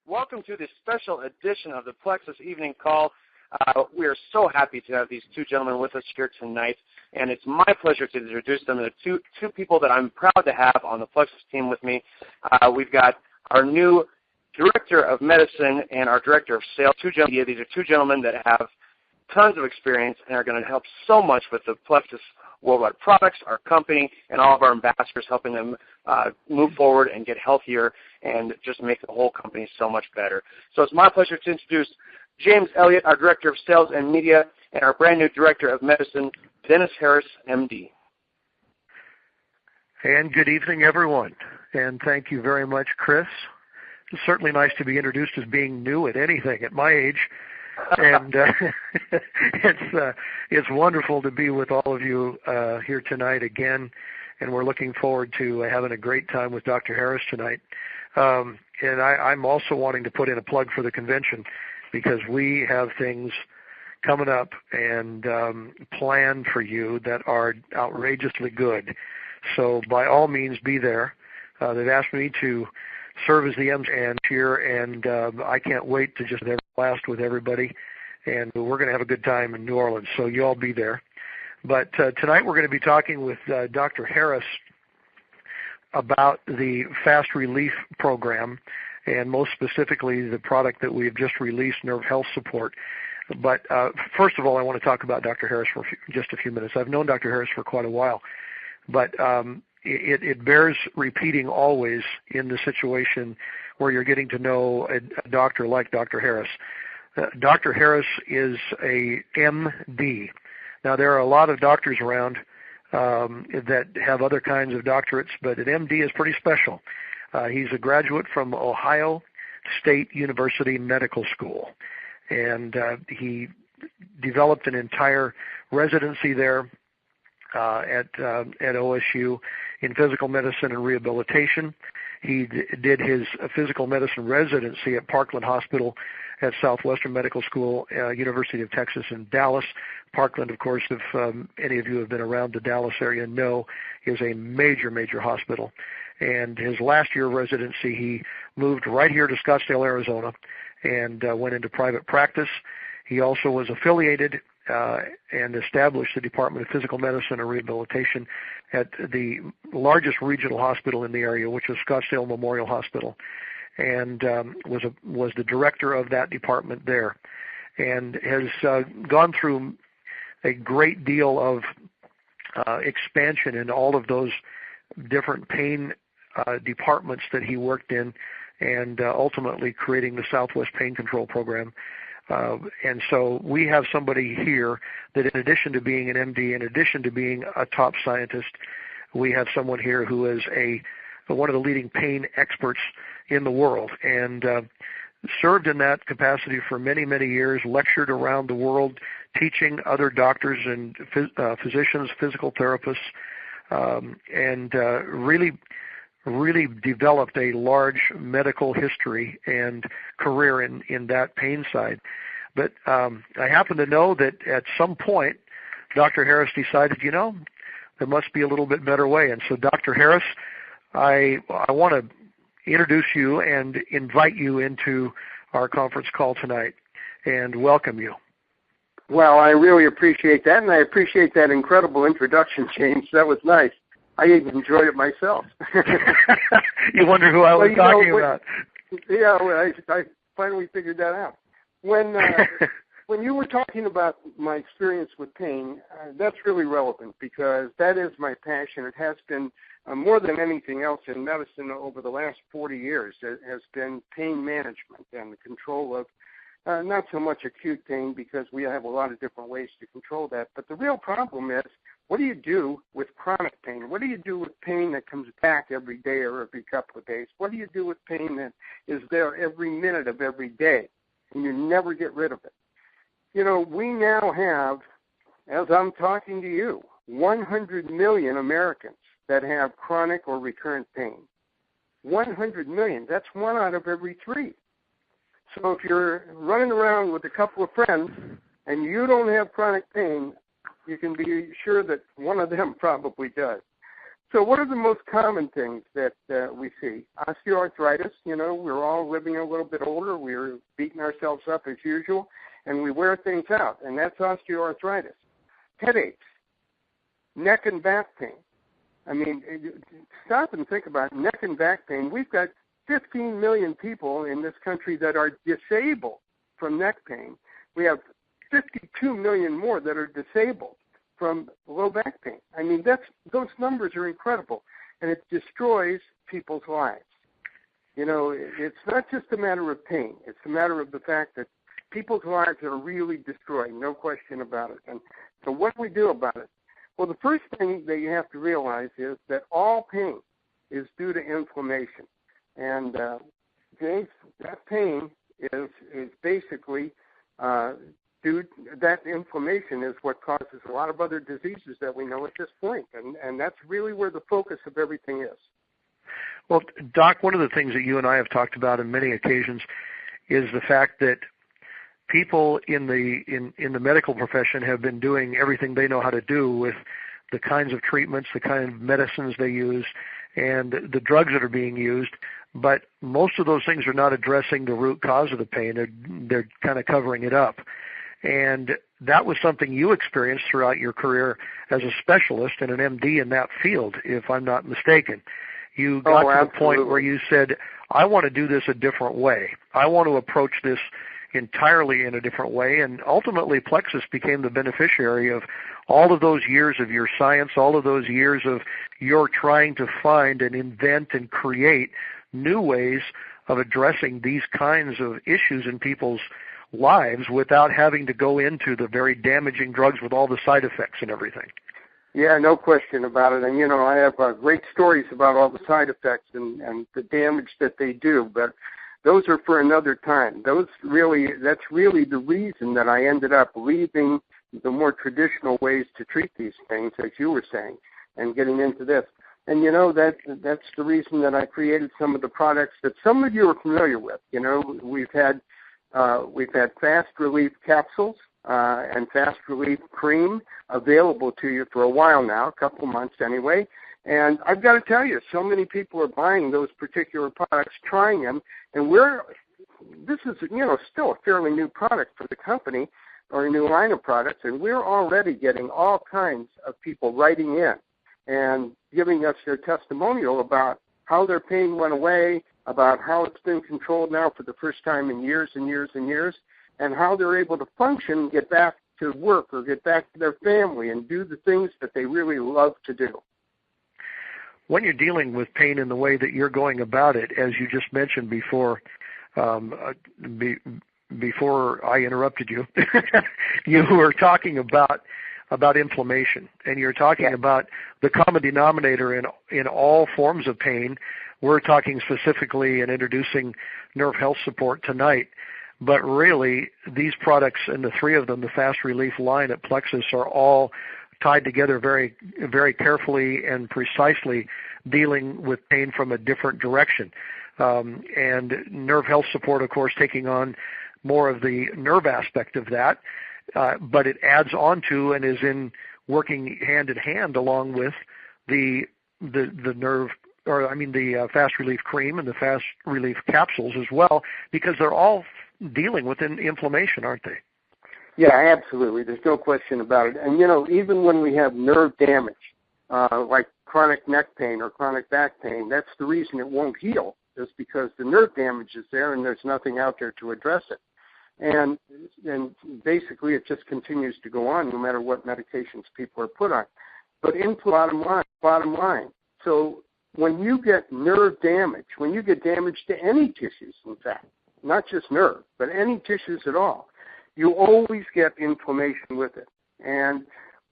Welcome to this special edition of the Plexus Evening Call. We are so happy to have these two gentlemen with us here tonight, and it's my pleasure to introduce them. They're two people that I'm proud to have on the Plexus team with me. We've got our new Director of Medicine and our Director of Sales, these are two gentlemen that have tons of experience and are going to help so much with the Plexus worldwide products, our company, and all of our ambassadors, helping them move forward and get healthier and just make the whole company so much better. So it's my pleasure to introduce James Elliott, our Director of Sales and Media, and our brand new Director of Medicine, Dennis Harris, MD. And good evening, everyone. And thank you very much, Chris. It's certainly nice to be introduced as being new at anything at my age. And it's wonderful to be with all of you here tonight again, and we're looking forward to having a great time with Dr. Harris tonight. And I'm also wanting to put in a plug for the convention because we have things coming up and planned for you that are outrageously good. So by all means, be there. They've asked me to serve as the MC here, and I can't wait to just have a blast with everybody, and we're going to have a good time in New Orleans, so you all be there. But tonight we're going to be talking with Dr. Harris about the Fast Relief program, and most specifically the product that we've just released, Nerve Health Support. But first of all, I want to talk about Dr. Harris for just a few minutes. I've known Dr. Harris for quite a while, but it bears repeating always in the situation where you're getting to know a doctor like Dr. Harris. Dr. Harris is a MD. Now, there are a lot of doctors around that have other kinds of doctorates, but an MD is pretty special. He's a graduate from Ohio State University Medical School, and he developed an entire residency there at OSU in physical medicine and rehabilitation. He did his physical medicine residency at Parkland Hospital at Southwestern Medical School, University of Texas in Dallas. Parkland, of course, if any of you have been around the Dallas area know, is a major, major hospital. And his last year of residency, he moved right here to Scottsdale, Arizona, and went into private practice. He also was affiliated and established the Department of Physical Medicine and Rehabilitation at the largest regional hospital in the area, which was Scottsdale Memorial Hospital, and was the director of that department there, and has gone through a great deal of expansion in all of those different pain departments that he worked in, and ultimately creating the Southwest Pain Control Program. And so we have somebody here that, in addition to being an MD, in addition to being a top scientist, we have someone here who is one of the leading pain experts in the world, and served in that capacity for many, many years, lectured around the world, teaching other doctors and physicians, physical therapists, and really developed a large medical history and career in that pain side. But I happen to know that at some point, Dr. Harris decided, there must be a little bit better way. And so, Dr. Harris, I want to introduce you and invite you into our conference call tonight and welcome you. Well, I really appreciate that, and I appreciate that incredible introduction, James. That was nice. I even enjoyed it myself. You wonder who I was talking about. Yeah, well, I finally figured that out. When you were talking about my experience with pain, that's really relevant because that is my passion. It has been more than anything else in medicine over the last 40 years. It has been pain management and the control of not so much acute pain because we have a lot of different ways to control that. But the real problem is, what do you do with chronic pain? What do you do with pain that comes back every day or every couple of days? What do you do with pain that is there every minute of every day and you never get rid of it? We now have, as I'm talking to you, 100 million Americans that have chronic or recurrent pain. 100 million. That's 1 out of every 3. So if you're running around with a couple of friends and you don't have chronic pain, you can be sure that one of them probably does. So what are the most common things that we see? Osteoarthritis, we're all living a little bit older. We're beating ourselves up as usual, and we wear things out, and that's osteoarthritis. Headaches, neck and back pain. I mean, stop and think about neck and back pain. We've got 15 million people in this country that are disabled from neck pain. We have 52 million more that are disabled from low back pain. I mean, those numbers are incredible, and it destroys people's lives. It's not just a matter of pain. It's a matter of the fact that people's lives are really destroyed, no question about it. And so what do we do about it? Well, the first thing that you have to realize is that all pain is due to inflammation. And, James, that pain is basically that inflammation is what causes a lot of other diseases that we know at this point. And that's really where the focus of everything is. Well, Doc, one of the things that you and I have talked about on many occasions is the fact that people in the medical profession have been doing everything they know how to do with the kinds of treatments, the kind of medicines they use, and the drugs that are being used. But most of those things are not addressing the root cause of the pain. They're kind of covering it up. And that was something you experienced throughout your career as a specialist and an MD in that field, if I'm not mistaken. You got to the point where you said, I want to do this a different way. I want to approach this entirely in a different way. And ultimately, Plexus became the beneficiary of all of those years of your science, all of those years of your trying to find and invent and create new ways of addressing these kinds of issues in people's lives without having to go into the very damaging drugs with all the side effects and everything. Yeah, no question about it. And, I have great stories about all the side effects and the damage that they do, but those are for another time. That's really the reason that I ended up leaving the more traditional ways to treat these things, as you were saying, and getting into this. And, that's the reason that I created some of the products that some of you are familiar with. We've had Fast Relief capsules and Fast Relief cream available to you for a while now, a couple months anyway. And I've got to tell you, so many people are buying those particular products, trying them, and this is, still a fairly new product for the company, or a new line of products, and we're already getting all kinds of people writing in and giving us their testimonial about how their pain went away, about how it's been controlled now for the first time in years and years and years, and how they're able to function and get back to work or get back to their family and do the things that they really love to do. When you're dealing with pain in the way that you're going about it, as you just mentioned before I interrupted you, you were talking about inflammation, and you're talking about the common denominator in all forms of pain. We're talking specifically and introducing nerve health support tonight, but really these products, and the three of them, the Fast Relief line at Plexus, are all tied together very, very carefully and precisely, dealing with pain from a different direction. And nerve health support, of course, taking on more of the nerve aspect of that, but it adds on to and is in working hand in hand along with the nerve, the Fast Relief cream and the Fast Relief capsules as well, because they're all dealing with inflammation, aren't they? Yeah, absolutely. There's no question about it. And, even when we have nerve damage, like chronic neck pain or chronic back pain, that's the reason it won't heal, is because the nerve damage is there and there's nothing out there to address it. And basically it just continues to go on no matter what medications people are put on. But bottom line, so when you get nerve damage, when you get damage to any tissues, in fact, not just nerve, but any tissues at all, you always get inflammation with it. And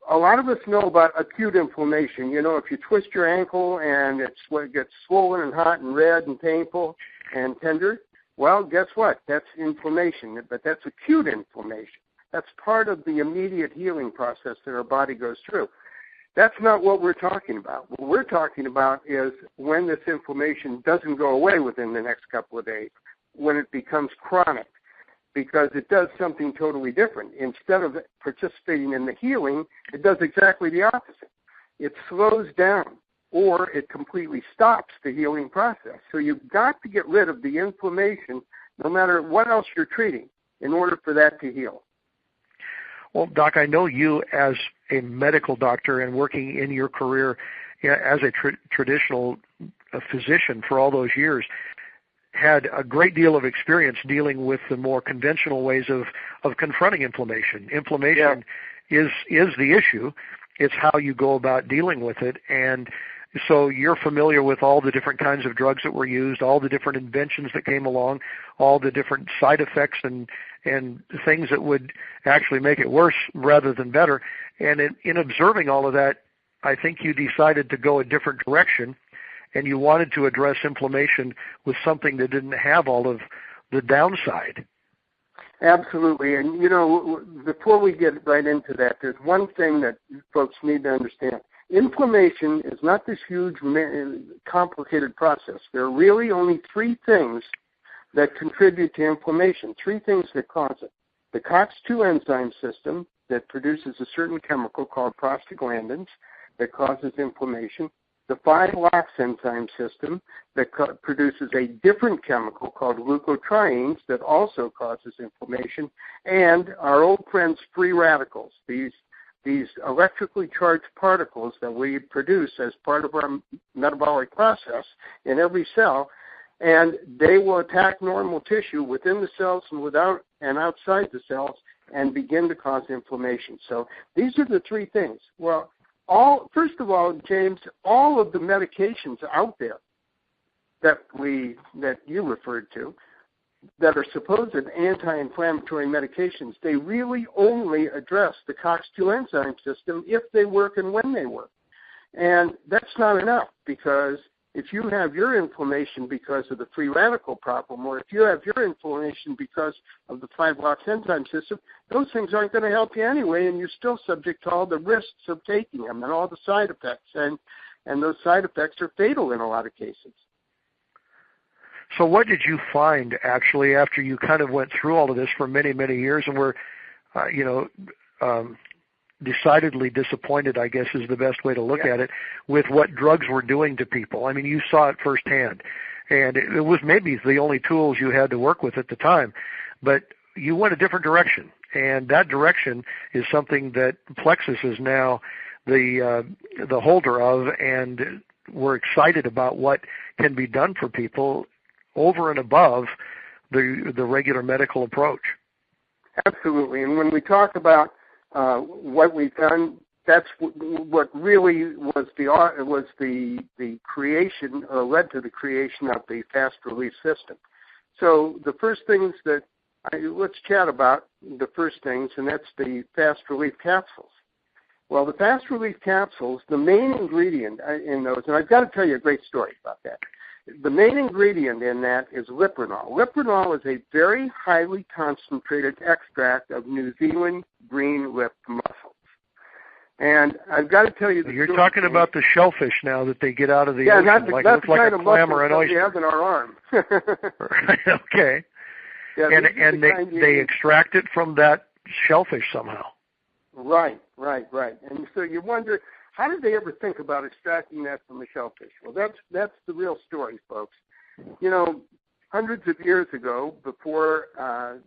a lot of us know about acute inflammation. If you twist your ankle and it gets swollen and hot and red and painful and tender, well, guess what? That's inflammation, but that's acute inflammation. That's part of the immediate healing process that our body goes through. That's not what we're talking about. What we're talking about is when this inflammation doesn't go away within the next couple of days, when it becomes chronic, because it does something totally different. Instead of participating in the healing, it does exactly the opposite. It slows down or it completely stops the healing process. So you've got to get rid of the inflammation no matter what else you're treating in order for that to heal. Well, Doc, I know you as a medical doctor and working in your career as a traditional physician for all those years had a great deal of experience dealing with the more conventional ways of confronting inflammation. Inflammation is the issue. It's how you go about dealing with it. And so you're familiar with all the different kinds of drugs that were used, all the different inventions that came along, all the different side effects and things that would actually make it worse rather than better. And in observing all of that, I think you decided to go a different direction, and you wanted to address inflammation with something that didn't have all of the downside. Absolutely. And, before we get right into that, there's one thing that folks need to understand. Inflammation is not this huge, complicated process. There are really only three things that contribute to inflammation, three things that cause it. The COX-2 enzyme system that produces a certain chemical called prostaglandins that causes inflammation, the 5-LOX enzyme system that produces a different chemical called leukotrienes that also causes inflammation, and our old friends free radicals, these electrically charged particles that we produce as part of our metabolic process in every cell, and they will attack normal tissue within the cells and outside the cells and begin to cause inflammation. So these are the three things. Well, first of all, James, all of the medications out there that you referred to that are supposed anti-inflammatory medications, they really only address the COX-2 enzyme system if they work and when they work. And that's not enough, because if you have your inflammation because of the free radical problem, or if you have your inflammation because of the 5-LOX enzyme system, those things aren't going to help you anyway, and you're still subject to all the risks of taking them and all the side effects. And those side effects are fatal in a lot of cases. So what did you find, actually, after you kind of went through all of this for many, many years and were, decidedly disappointed, I guess is the best way to look at it, with what drugs were doing to people? I mean, you saw it firsthand, and it was maybe the only tools you had to work with at the time, but you went a different direction, and that direction is something that Plexus is now the holder of, and we're excited about what can be done for people over and above the regular medical approach. Absolutely, and when we talk about what we've done, that's what really was the creation, led to the creation of the Fast Relief system. So the first things let's chat about the first things, and that's the Fast Relief capsules. Well, the Fast Relief capsules, the main ingredient in those, and I've got to tell you a great story about that. The main ingredient in that is liprinol. Liprinol is a very highly concentrated extract of New Zealand green-lipped mussels. And I've got to tell you, you're talking about the shellfish now that they get out of the ocean, that's like the like kind a of clam or an oyster. We have in our arm. Okay. Yeah, and they extract it from that shellfish somehow. Right. And so you wonder, how did they ever think about extracting that from the shellfish? Well, that's the real story, folks. Hundreds of years ago, before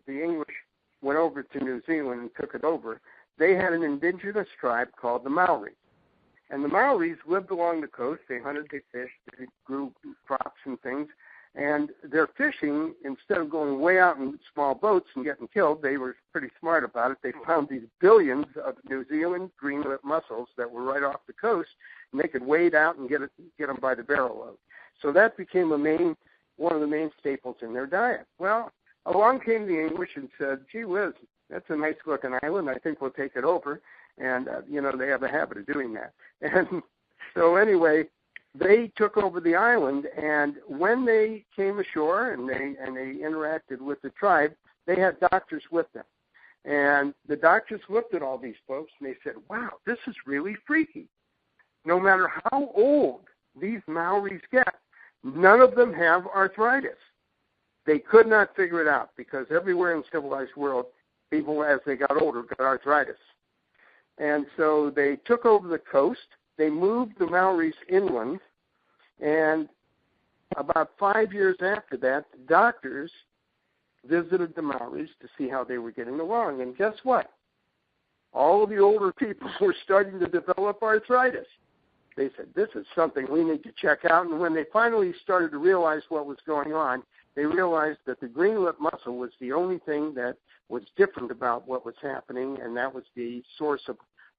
the English went over to New Zealand and took it over, they had an indigenous tribe called the Maoris. And the Maoris lived along the coast. They hunted, they fished, they grew crops and things. And their fishing, instead of going way out in small boats and getting killed, they were pretty smart about it. They found these billions of New Zealand green-lipped mussels that were right off the coast, and they could wade out and get them by the barrel load. So that became one of the main staples in their diet. Well, along came the English and said, gee whiz, that's a nice-looking island. I think we'll take it over. And, they have a habit of doing that. And so anyway, they took over the island, and when they came ashore and they interacted with the tribe, they had doctors with them. And the doctors looked at all these folks, and they said, wow, this is really freaky. No matter how old these Maoris get, none of them have arthritis. They could not figure it out, because everywhere in the civilized world, people, as they got older, got arthritis. And so they took over the coast, they moved the Maoris inland, and about 5 years after that, the doctors visited the Maoris to see how they were getting along. And guess what? All of the older people were starting to develop arthritis. They said, this is something we need to check out. And when they finally started to realize what was going on, they realized that the green lip muscle was the only thing that was different about what was happening, and that was the source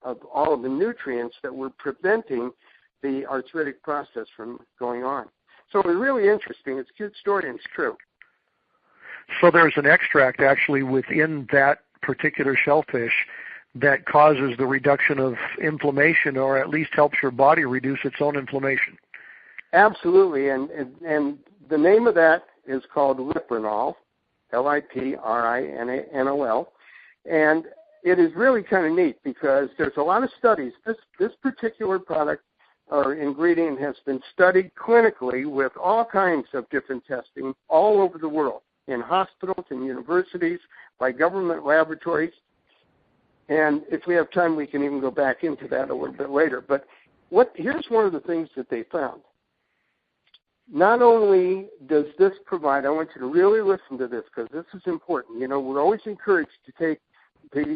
of all of the nutrients that were preventing the arthritic process from going on. So it was really interesting. It's a good story, and it's true. So there's an extract actually within that particular shellfish that causes the reduction of inflammation, or at least helps your body reduce its own inflammation. Absolutely, and the name of that is called Liprinol, Liprinol, and it is really kind of neat because there's a lot of studies. This particular product or ingredient has been studied clinically with all kinds of different testing all over the world, in hospitals and universities, by government laboratories. And if we have time, we can even go back into that a little bit later. But here's one of the things that they found. Not only does this provide, I want you to really listen to this because this is important. You know, we're always encouraged to take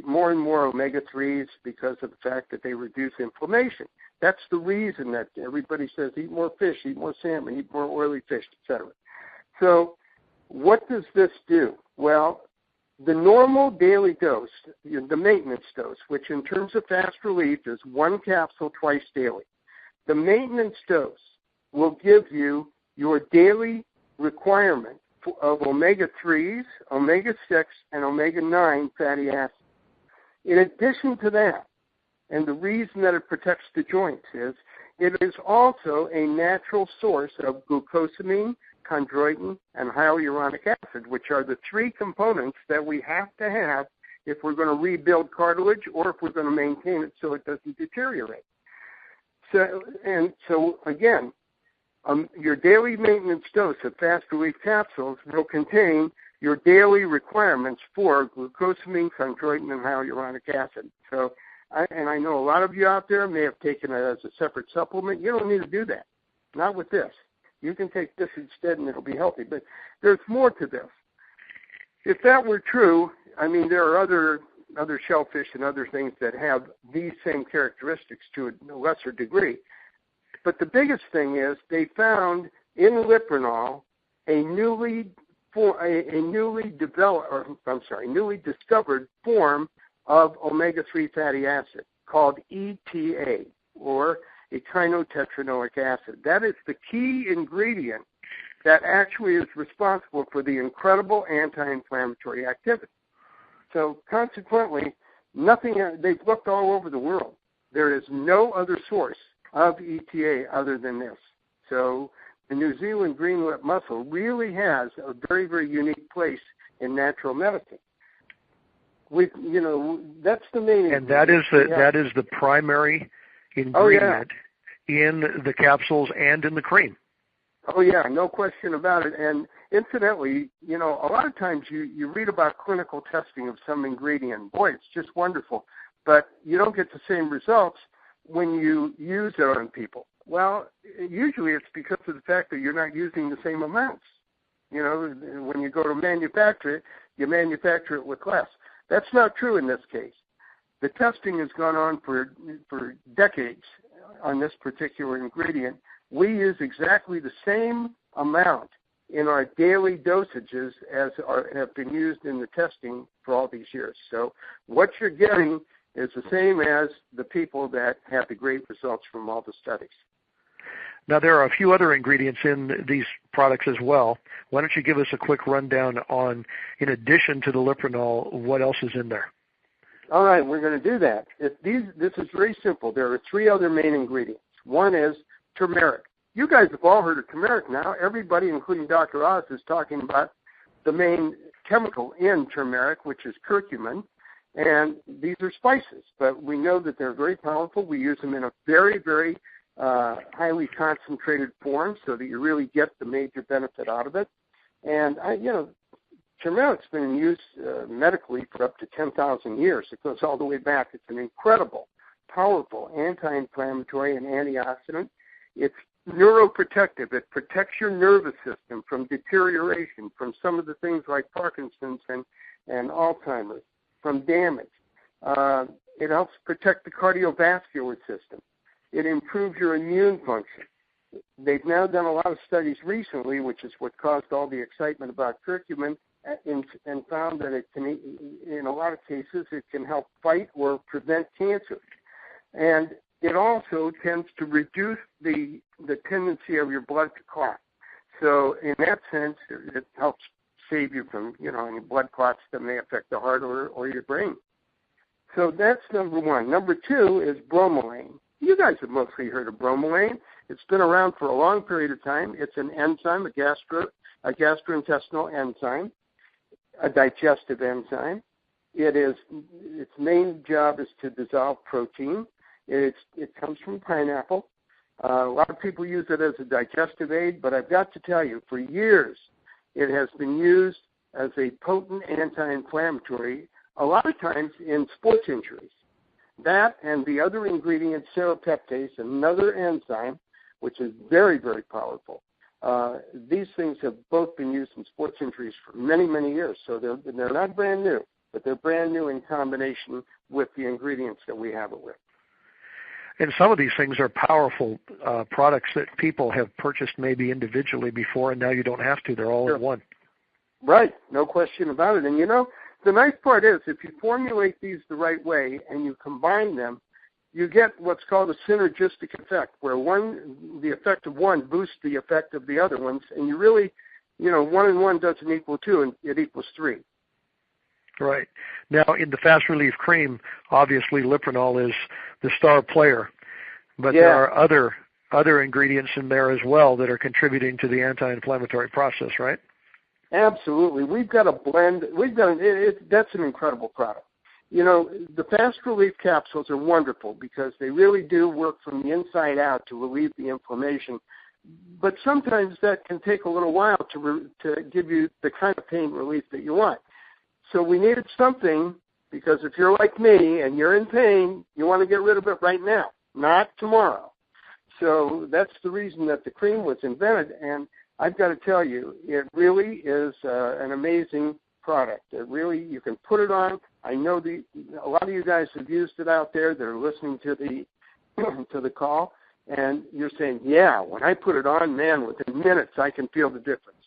more and more omega-3s because of the fact that they reduce inflammation. That's the reason that everybody says eat more fish, eat more salmon, eat more oily fish, etc. So what does this do? Well, the normal daily dose, the maintenance dose, which in terms of fast relief is 1 capsule twice daily, the maintenance dose will give you your daily requirement of omega-3s, omega-6, and omega-9 fatty acids. In addition to that, and the reason that it protects the joints is it is also a natural source of glucosamine, chondroitin, and hyaluronic acid, which are the 3 components that we have to have if we're going to rebuild cartilage or if we're going to maintain it so it doesn't deteriorate. So again, your daily maintenance dose of fast relief capsules will contain your daily requirements for glucosamine, chondroitin, and hyaluronic acid. So, I know a lot of you out there may have taken it as a separate supplement. You don't need to do that. Not with this. You can take this instead and it'll be healthy. But there's more to this. If that were true, I mean, there are other shellfish and other things that have these same characteristics to a lesser degree. But the biggest thing is they found in Liprinol a newly discovered form of omega-3 fatty acid called ETA, or echinotetranoic acid. That is the key ingredient that actually is responsible for the incredible anti-inflammatory activity. So consequently, they've looked all over the world. There is no other source of ETA other than this. So the New Zealand green lip mussel really has a very, very unique place in natural medicine. That's the main ingredient. And that is the primary ingredient in the capsules and in the cream. Oh, yeah, no question about it. And incidentally, a lot of times you read about clinical testing of some ingredient. Boy, it's just wonderful. But you don't get the same results when you use it on people. Well, usually it's because of the fact that you're not using the same amounts. When you go to manufacture it, you manufacture it with less. That's not true in this case. The testing has gone on for decades on this particular ingredient. We use exactly the same amount in our daily dosages as have been used in the testing for all these years. So what you're getting is the same as the people that have the great results from all the studies. Now, there are a few other ingredients in these products as well. Why don't you give us a quick rundown on, in addition to the Liprinol, what else is in there? All right, we're going to do that. This is very simple. There are 3 other main ingredients. One is turmeric. You guys have all heard of turmeric now. Everybody, including Dr. Oz, is talking about the main chemical in turmeric, which is curcumin. And these are spices, but we know that they're very powerful. We use them in a very, very highly concentrated form so that you really get the major benefit out of it. And, turmeric's been in use medically for up to 10,000 years. It goes all the way back. It's an incredible powerful anti-inflammatory and antioxidant. It's neuroprotective. It protects your nervous system from deterioration, from some of the things like Parkinson's and Alzheimer's, from damage. It helps protect the cardiovascular system. It improves your immune function. They've now done a lot of studies recently, which is what caused all the excitement about curcumin, and found that it can, in a lot of cases, it can help fight or prevent cancer. And it also tends to reduce the tendency of your blood to clot. So in that sense, it helps save you from, any blood clots that may affect the heart or your brain. So that's number one. Number two is bromelain. You guys have mostly heard of bromelain. It's been around for a long period of time. It's an enzyme, a gastrointestinal enzyme, a digestive enzyme. Its main job is to dissolve protein. It comes from pineapple. A lot of people use it as a digestive aid, but I've got to tell you, for years, it has been used as a potent anti-inflammatory, a lot of times in sports injuries. That and the other ingredient, serrapeptase, another enzyme, which is very, very powerful. These things have both been used in sports injuries for many, many years. So they're not brand new, but they're brand new in combination with the ingredients that we have it with. And some of these things are powerful products that people have purchased maybe individually before, and now you don't have to. They're all in one. Right. No question about it. And, the nice part is if you formulate these the right way and you combine them, you get what's called a synergistic effect, where the effect of one boosts the effect of the other ones, and you really, 1 and 1 doesn't equal 2, and it equals 3. Right. Now, in the Fast Relief Cream, obviously Lipronol is the star player, but there are other ingredients in there as well that are contributing to the anti-inflammatory process, right? Absolutely. We've got a blend. That's an incredible product. The Fast Relief capsules are wonderful because they really do work from the inside out to relieve the inflammation. But sometimes that can take a little while to give you the kind of pain relief that you want. So we needed something, because if you're like me and you're in pain, you want to get rid of it right now, not tomorrow. So that's the reason that the cream was invented, and I've got to tell you, it really is an amazing product. You can put it on. I know a lot of you guys have used it out there that are listening to the call, and you're saying, yeah, when I put it on, man, within minutes I can feel the difference.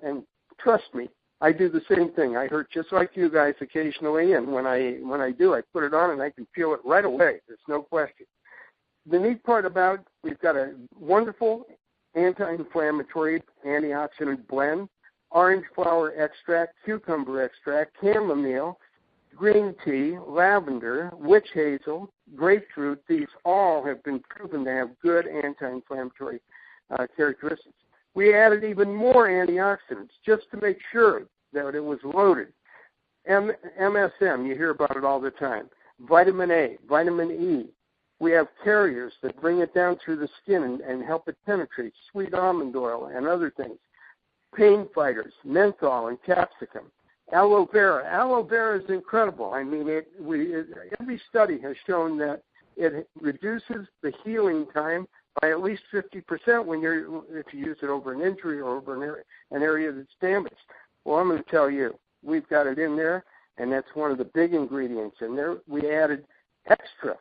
And trust me, I do the same thing. I hurt just like you guys occasionally, and when I do, I put it on and I can feel it right away. There's no question. The neat part about it, we've got a wonderful anti-inflammatory antioxidant blend, orange flower extract, cucumber extract, chamomile, green tea, lavender, witch hazel, grapefruit. These all have been proven to have good anti-inflammatory characteristics. We added even more antioxidants just to make sure that it was loaded. MSM, you hear about it all the time. Vitamin A, vitamin E. We have carriers that bring it down through the skin and help it penetrate, sweet almond oil and other things. Pain fighters, menthol and capsicum. Aloe vera. Aloe vera is incredible. I mean, every study has shown that it reduces the healing time by at least 50% if you use it over an injury or over an area that's damaged. Well, I'm going to tell you, we've got it in there, and that's one of the big ingredients. And there we added extra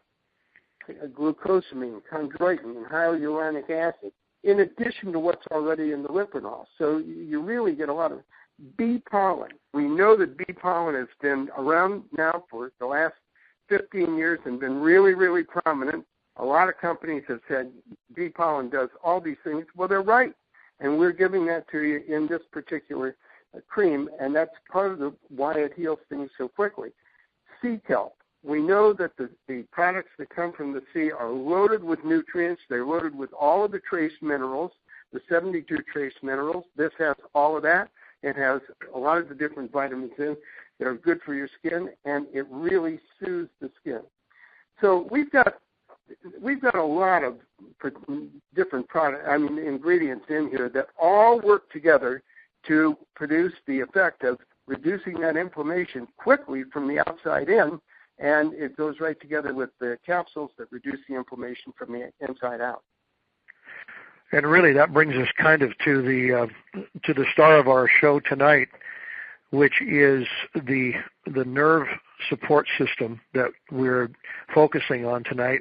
glucosamine, chondroitin, and hyaluronic acid, in addition to what's already in the Lipronol. So you really get a lot of bee pollen. We know that bee pollen has been around now for the last 15 years and been really, really prominent. A lot of companies have said bee pollen does all these things. Well, they're right, and we're giving that to you in this particular cream, and that's part of why it heals things so quickly. Sea kelp. We know that the products that come from the sea are loaded with nutrients. They're loaded with all of the trace minerals, the 72 trace minerals. This has all of that. It has a lot of the different vitamins in that are good for your skin, and it really soothes the skin. So we've got a lot of different ingredients in here that all work together to produce the effect of reducing that inflammation quickly from the outside in and it goes right together with the capsules that reduce the inflammation from the inside out. And really, that brings us kind of to the star of our show tonight, which is the nerve support system that we're focusing on tonight,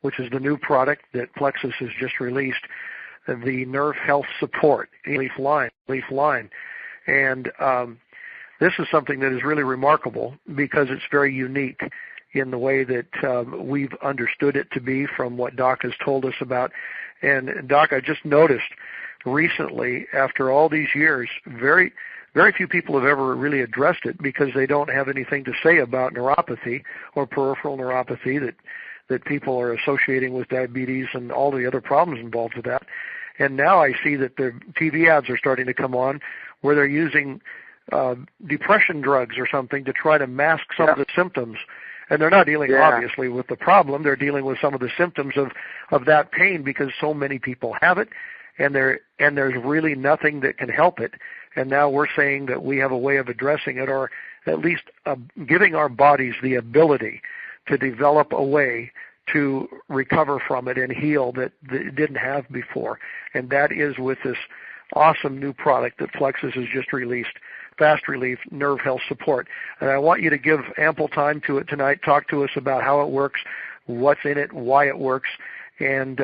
which is the new product that Plexus has just released, the Nerve Health Support Leaf line. And this is something that is really remarkable because it's very unique in the way that we've understood it to be from what Doc has told us about. And Doc, I just noticed recently, after all these years, very few people have ever really addressed it because they don't have anything to say about neuropathy or peripheral neuropathy that people are associating with diabetes and all the other problems involved with that. And now I see that the TV ads are starting to come on where they're using depression drugs or something to try to mask some of the symptoms. And they're not dealing, obviously, with the problem. They're dealing with some of the symptoms of that pain because so many people have it, and there's really nothing that can help it. And now we're saying that we have a way of addressing it, or at least giving our bodies the ability to develop a way to recover from it and heal that it didn't have before. And that is with this awesome new product that Plexus has just released, Fast Relief Nerve Health Support. And I want you to give ample time to it tonight. Talk to us about how it works, what's in it, why it works, and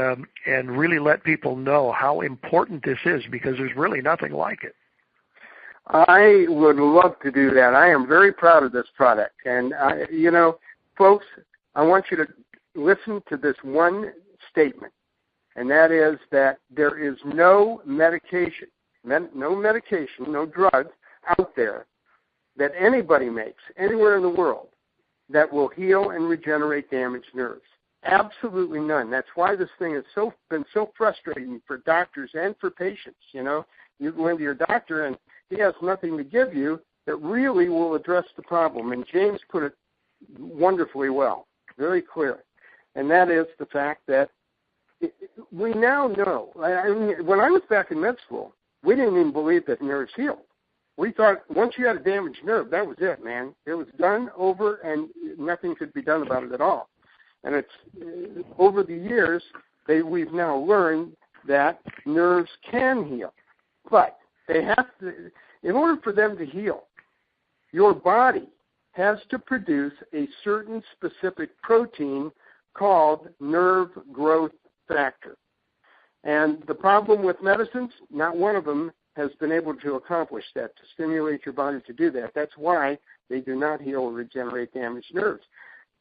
really let people know how important this is because there's really nothing like it. I would love to do that. I am very proud of this product. And, folks, I want you to listen to this one statement, and that is that there is no medication, no drug out there that anybody makes anywhere in the world that will heal and regenerate damaged nerves. Absolutely none. That's why this thing has been so frustrating for doctors and for patients. You go into your doctor and he has nothing to give you that really will address the problem. And James put it wonderfully well, very clear. And that is the fact that we now know. When I was back in med school, we didn't even believe that nerves healed. We thought once you had a damaged nerve, that was it, man. It was done, over, and nothing could be done about it at all. And it's over the years, we've now learned that nerves can heal. But they have to, in order for them to heal, your body has to produce a certain specific protein called nerve growth factor. And the problem with medicines, not one of them has been able to accomplish that, to stimulate your body to do that. That's why they do not heal or regenerate damaged nerves.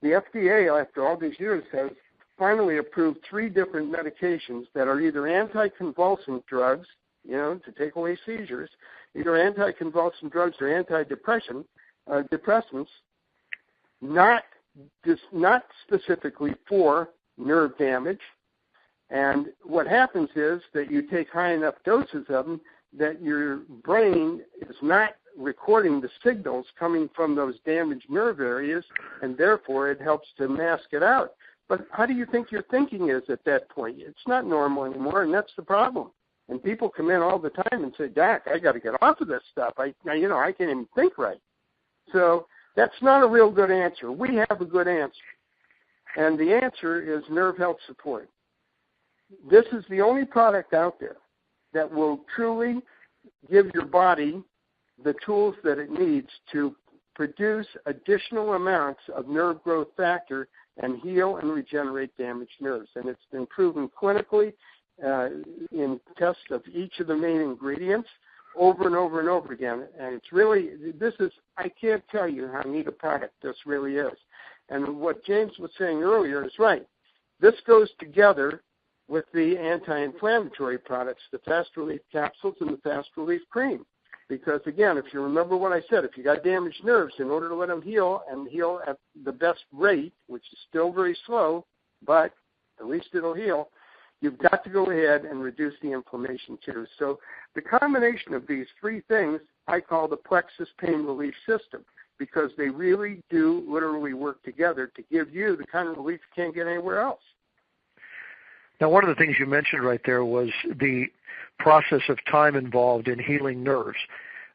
The FDA, after all these years, has finally approved 3 different medications that are either anticonvulsant drugs, to take away seizures, either anticonvulsant drugs or antidepressants, not specifically for nerve damage. And what happens is that you take high enough doses of them that your brain is not recording the signals coming from those damaged nerve areas, and therefore it helps to mask it out. But how do you think your thinking is at that point? It's not normal anymore, and that's the problem. And people come in all the time and say, Doc, I got to get off of this stuff. I can't even think right. So that's not a real good answer. We have a good answer. And the answer is Nerve Health Support. This is the only product out there that will truly give your body the tools that it needs to produce additional amounts of nerve growth factor and heal and regenerate damaged nerves. And it's been proven clinically in tests of each of the main ingredients over and over and over again. And it's really, I can't tell you how neat a product this really is. And what James was saying earlier is right. This goes together with the anti-inflammatory products, the Fast Relief capsules and the Fast Relief cream. Because, again, if you remember what I said, if you got damaged nerves, in order to let them heal and heal at the best rate, which is still very slow, but at least it'll heal, you've got to go ahead and reduce the inflammation too. So the combination of these 3 things I call the Plexus Pain Relief System, because they really do literally work together to give you the kind of relief you can't get anywhere else. Now, one of the things you mentioned right there was the process of time involved in healing nerves,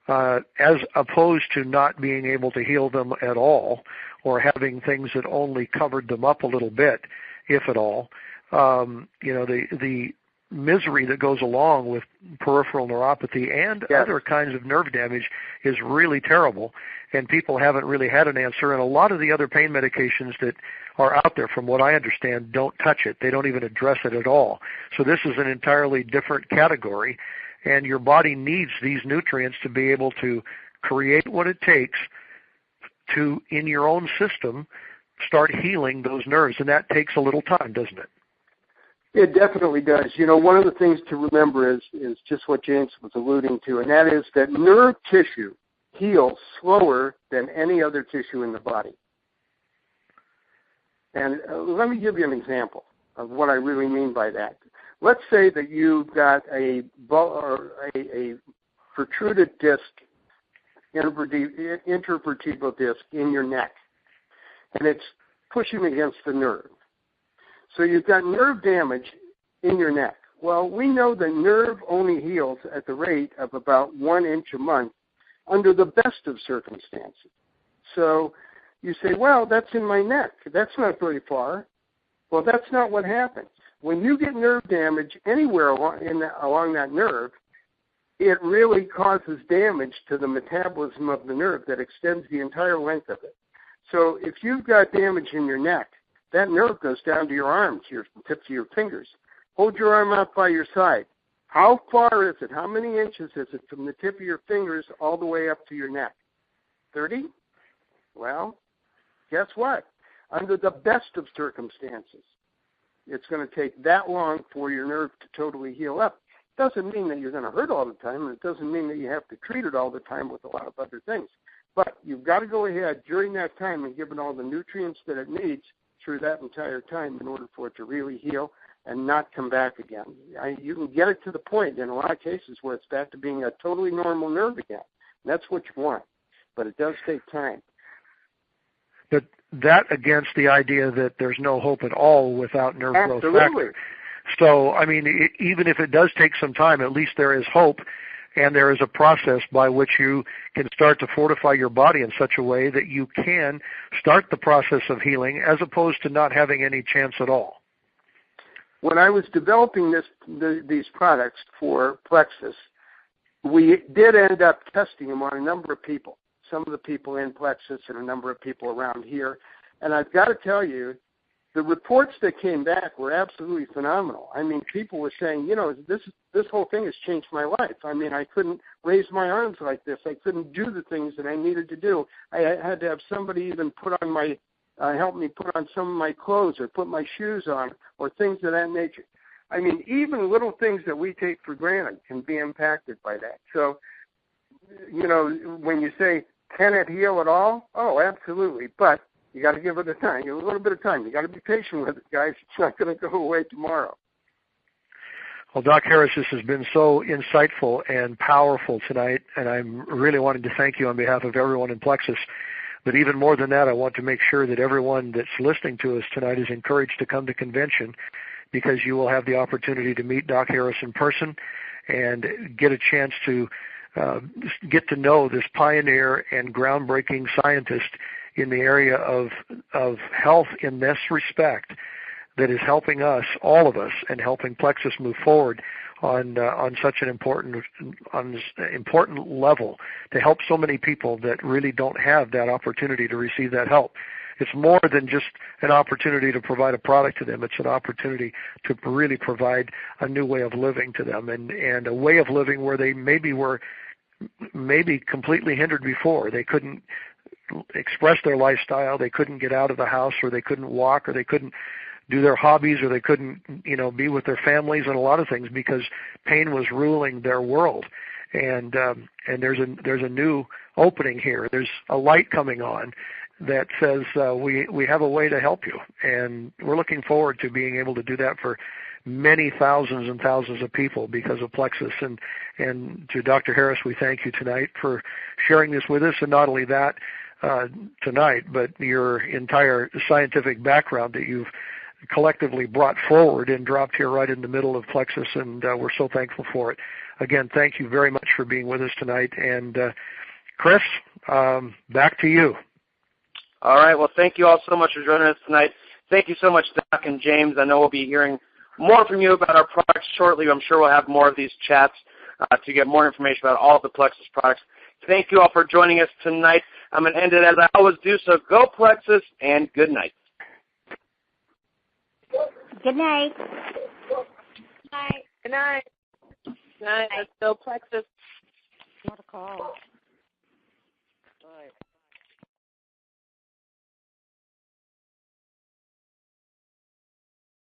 as opposed to not being able to heal them at all or having things that only covered them up a little bit, if at all. The misery that goes along with peripheral neuropathy and other kinds of nerve damage is really terrible, and people haven't really had an answer. And a lot of the other pain medications that are out there, from what I understand, don't touch it. They don't even address it at all. So this is an entirely different category, and your body needs these nutrients to be able to create what it takes to, in your own system, start healing those nerves, and that takes a little time, doesn't it? It definitely does. One of the things to remember is just what James was alluding to, and that is that nerve tissue heals slower than any other tissue in the body. And let me give you an example of what I really mean by that. Let's say that you've got a protruded disc, intervertebral disc in your neck, and it's pushing against the nerve. So you've got nerve damage in your neck. Well, we know the nerve only heals at the rate of about 1 inch a month under the best of circumstances. So you say, well, that's in my neck. That's not very far. Well, that's not what happens. When you get nerve damage anywhere along that nerve, it really causes damage to the metabolism of the nerve that extends the entire length of it. So if you've got damage in your neck, that nerve goes down to your arms, your tips of your fingers. Hold your arm out by your side. How far is it? How many inches is it from the tip of your fingers all the way up to your neck? 30? Well, guess what? Under the best of circumstances, it's going to take that long for your nerve to totally heal up. It doesn't mean that you're going to hurt all the time, and it doesn't mean that you have to treat it all the time with a lot of other things. But you've got to go ahead during that time and give it all the nutrients that it needs through that entire time in order for it to really heal and not come back again. You can get it to the point in a lot of cases where it's back to being a totally normal nerve again. That's what you want, but it does take time. But that against the idea that there's no hope at all without nerve growth factor. So, I mean, even if it does take some time, at least there is hope, and there is a process by which you can start to fortify your body in such a way that you can start the process of healing as opposed to not having any chance at all. When I was developing these products for Plexus, we did end up testing them on a number of people, some of the people in Plexus and a number of people around here. And I've got to tell you, the reports that came back were absolutely phenomenal. I mean, people were saying, this whole thing has changed my life. I mean, I couldn't raise my arms like this. I couldn't do the things that I needed to do. I had to have somebody even help me put on some of my clothes or put my shoes on or things of that nature. I mean, even little things that we take for granted can be impacted by that. So, when you say, can it heal at all? Oh, absolutely. But you got to give it a little bit of time. You got to be patient with it, guys. It's not going to go away tomorrow. Well, Doc Harris, this has been so insightful and powerful tonight, and I'm really wanting to thank you on behalf of everyone in Plexus. But even more than that, I want to make sure that everyone that's listening to us tonight is encouraged to come to convention, because you will have the opportunity to meet Doc Harris in person and get a chance to get to know this pioneer and groundbreaking scientist in the area of health in this respect that is helping us, all of us, and helping Plexus move forward on such an important level to help so many people that really don't have that opportunity to receive that help. It's more than just an opportunity to provide a product to them. It's an opportunity to really provide a new way of living to them, and a way of living where they were completely hindered before. They couldn't express their lifestyle, they couldn't get out of the house, or they couldn't walk, or they couldn't do their hobbies, or they couldn't be with their families, and a lot of things because pain was ruling their world. And there's a new opening here. There's a light coming on that says we have a way to help you, and we're looking forward to being able to do that for many thousands and thousands of people because of Plexus. And to Dr. Harris, we thank you tonight for sharing this with us, and not only that tonight, but your entire scientific background that you've collectively brought forward and dropped here right in the middle of Plexus, and we're so thankful for it. Again, thank you very much for being with us tonight. And Chris, back to you. All right. Well, thank you all so much for joining us tonight. Thank you so much, Doc and James. I know we'll be hearing more from you about our products shortly. I'm sure we'll have more of these chats to get more information about all of the Plexus products. Thank you all for joining us tonight. I'm going to end it as I always do, so go Plexus and good night. Good night. Good night. Good night. Let's go Plexus. What a call.